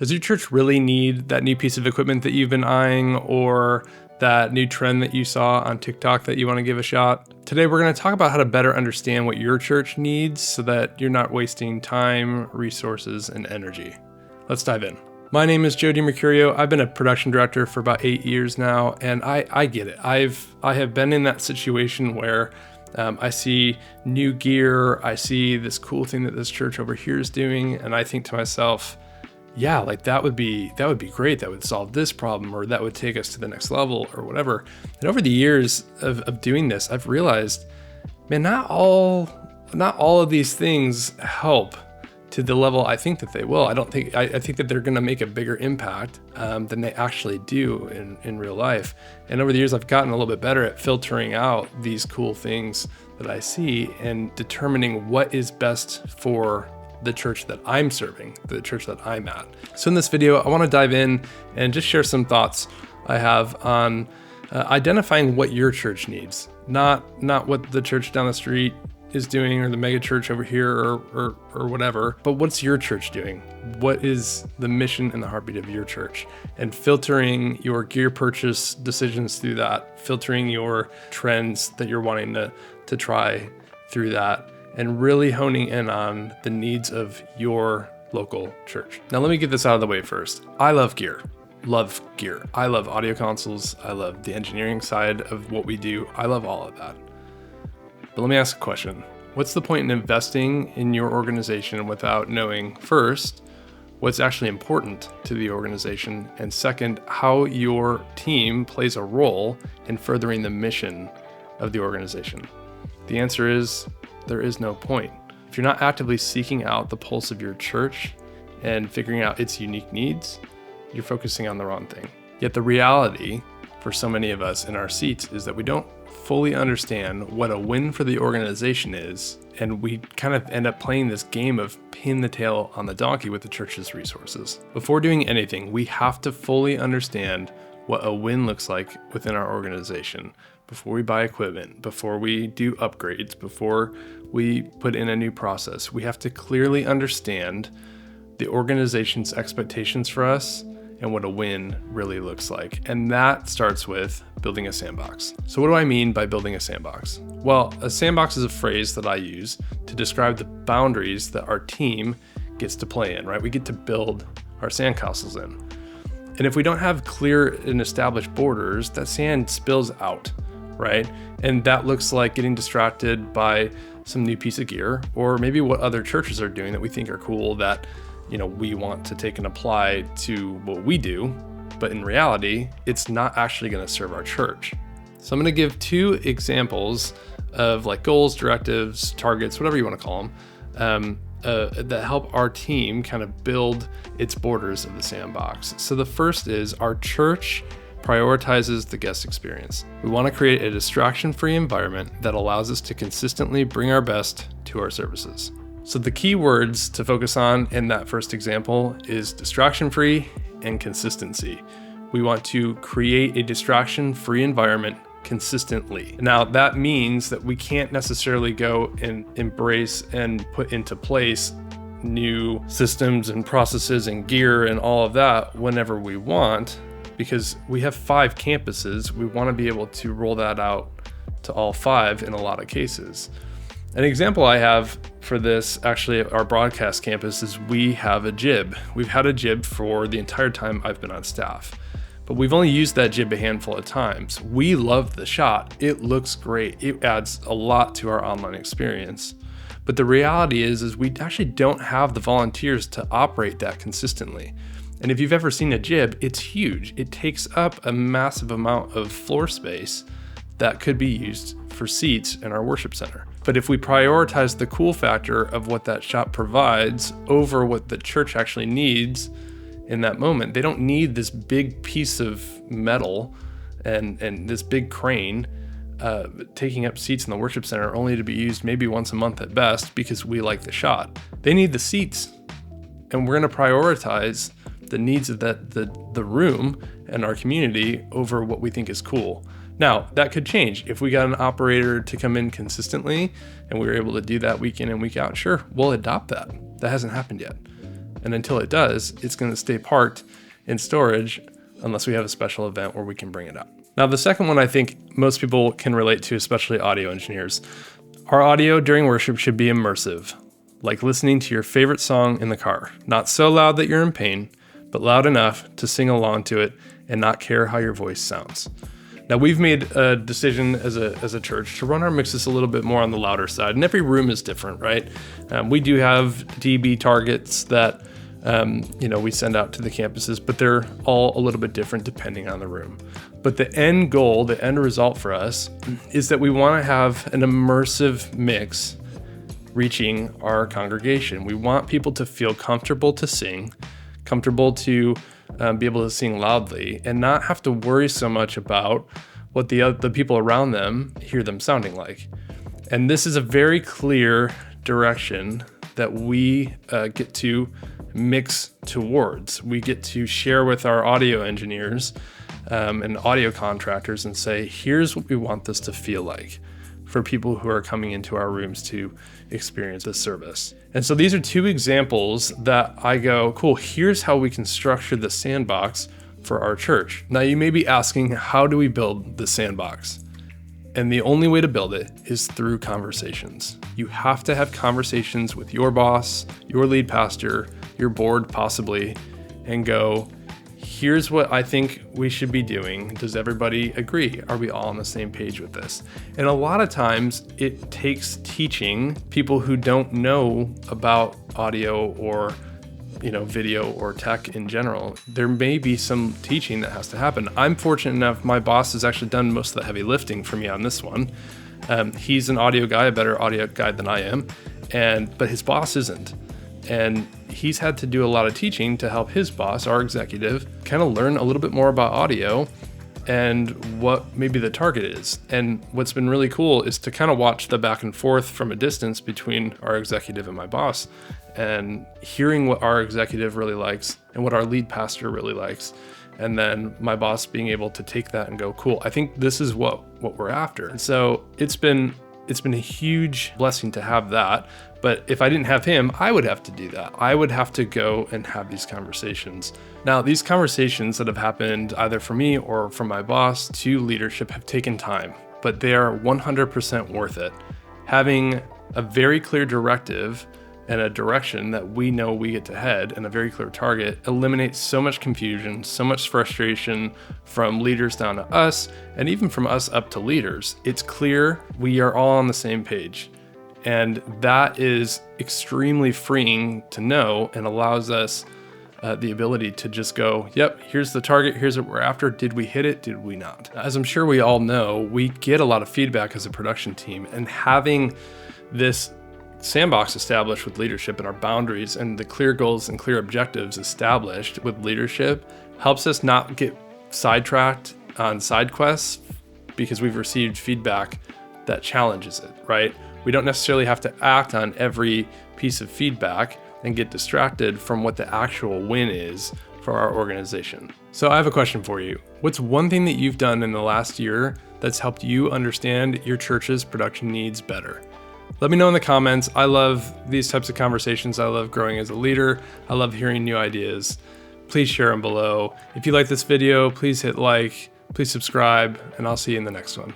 Does your church really need that new piece of equipment that you've been eyeing, or that new trend that you saw on TikTok that you want to give a shot? Today, we're going to talk about how to better understand what your church needs so that you're not wasting time, resources, and energy. Let's dive in. My name is Joe DiMercurio. I've been a production director for about 8 years now, and I get it. I have been in that situation where I see new gear, I see this cool thing that this church over here is doing, and I think to myself, yeah, like that would be great. That would solve this problem, or that would take us to the next level, or whatever. And over the years of doing this, I've realized, man, not all of these things help to the level I think that they will. I think that they're going to make a bigger impact than they actually do in real life. And over the years, I've gotten a little bit better at filtering out these cool things that I see and determining what is best for the church that I'm serving, the church that I'm at. So in this video, I want to dive in and just share some thoughts I have on identifying what your church needs, not what the church down the street is doing, or the mega church over here, or whatever, but what's your church doing? What is the mission and the heartbeat of your church? And filtering your gear purchase decisions through that, filtering your trends that you're wanting to try through that, and really honing in on the needs of your local church. Now, let me get this out of the way first. I love gear. I love audio consoles. I love the engineering side of what we do. I love all of that. But let me ask a question. What's the point in investing in your organization without knowing, first, what's actually important to the organization, and second, how your team plays a role in furthering the mission of the organization? The answer is, there is no point. If you're not actively seeking out the pulse of your church and figuring out its unique needs, you're focusing on the wrong thing. Yet the reality for so many of us in our seats is that we don't fully understand what a win for the organization is, and we kind of end up playing this game of pin the tail on the donkey with the church's resources. Before doing anything, we have to fully understand what a win looks like within our organization. Before we buy equipment, before we do upgrades, before we put in a new process, we have to clearly understand the organization's expectations for us and what a win really looks like. And that starts with building a sandbox. So what do I mean by building a sandbox? Well, a sandbox is a phrase that I use to describe the boundaries that our team gets to play in, right? We get to build our sandcastles in. And if we don't have clear and established borders, that sand spills out, right? And that looks like getting distracted by some new piece of gear, or maybe what other churches are doing that we think are cool that, we want to take and apply to what we do, but in reality, it's not actually going to serve our church. So I'm going to give 2 examples of like goals, directives, targets, whatever you want to call them, that help our team kind of build its borders of the sandbox. So the first is, our church prioritizes the guest experience. We want to create a distraction-free environment that allows us to consistently bring our best to our services. So the key words to focus on in that first example is distraction-free and consistency. We want to create a distraction-free environment consistently. Now, that means that we can't necessarily go and embrace and put into place new systems and processes and gear and all of that whenever we want, because we have 5 campuses. We want to be able to roll that out to all 5 in a lot of cases. An example I have for this, actually, at our broadcast campus, is we have a jib. We've had a jib for the entire time I've been on staff, but we've only used that jib a handful of times. We love the shot. It looks great. It adds a lot to our online experience. But the reality is we actually don't have the volunteers to operate that consistently. And if you've ever seen a jib, it's huge. It takes up a massive amount of floor space that could be used for seats in our worship center. But if we prioritize the cool factor of what that shop provides over what the church actually needs in that moment, they don't need this big piece of metal and this big crane taking up seats in the worship center only to be used maybe once a month at best because we like the shot. They need the seats, and we're going to prioritize the needs of the room and our community over what we think is cool. Now, that could change. If we got an operator to come in consistently and we were able to do that week in and week out, sure, we'll adopt that. That hasn't happened yet. And until it does, it's going to stay parked in storage unless we have a special event where we can bring it up. Now, the second one I think most people can relate to, especially audio engineers. Our audio during worship should be immersive, like listening to your favorite song in the car. Not so loud that you're in pain, but loud enough to sing along to it and not care how your voice sounds. Now, we've made a decision as a church to run our mixes a little bit more on the louder side, and every room is different, right? We do have dB targets that we send out to the campuses, but they're all a little bit different depending on the room. But the end goal, the end result for us is that we want to have an immersive mix reaching our congregation. We want people to feel comfortable to sing, comfortable to be able to sing loudly, and not have to worry so much about what the people around them hear them sounding like. And this is a very clear direction that we get to mix towards. We get to share with our audio engineers and audio contractors and say, here's what we want this to feel like for people who are coming into our rooms to experience this service. And so these are two examples that I go, cool, here's how we can structure the Sandbox for our church. Now you may be asking, how do we build the Sandbox? And the only way to build it is through conversations. You have to have conversations with your boss, your lead pastor, your board possibly, and go, here's what I think we should be doing. Does everybody agree? Are we all on the same page with this? And a lot of times it takes teaching people who don't know about audio or video or tech in general. There may be some teaching that has to happen. I'm fortunate enough, my boss has actually done most of the heavy lifting for me on this one. He's an audio guy, a better audio guy than I am, but his boss isn't. And he's had to do a lot of teaching to help his boss, our executive, kind of learn a little bit more about audio and what maybe the target is. And what's been really cool is to kind of watch the back and forth from a distance between our executive and my boss, and hearing what our executive really likes and what our lead pastor really likes. And then my boss being able to take that and go, cool, I think this is what we're after. And so it's been a huge blessing to have that. But if I didn't have him, I would have to do that. I would have to go and have these conversations. Now, these conversations that have happened either for me or from my boss to leadership have taken time, but they are 100% worth it. Having a very clear directive and a direction that we know we get to head and a very clear target eliminates so much confusion, so much frustration from leaders down to us, and even from us up to leaders. It's clear we are all on the same page. And that is extremely freeing to know and allows us the ability to just go, yep, here's the target, here's what we're after. Did we hit it? Did we not? As I'm sure we all know, we get a lot of feedback as a production team, and having this Sandbox established with leadership and our boundaries and the clear goals and clear objectives established with leadership helps us not get sidetracked on side quests because we've received feedback that challenges it, right? We don't necessarily have to act on every piece of feedback and get distracted from what the actual win is for our organization. So I have a question for you. What's one thing that you've done in the last year that's helped you understand your church's production needs better? Let me know in the comments. I love these types of conversations. I love growing as a leader. I love hearing new ideas. Please share them below. If you like this video, please hit like, please subscribe, and I'll see you in the next one.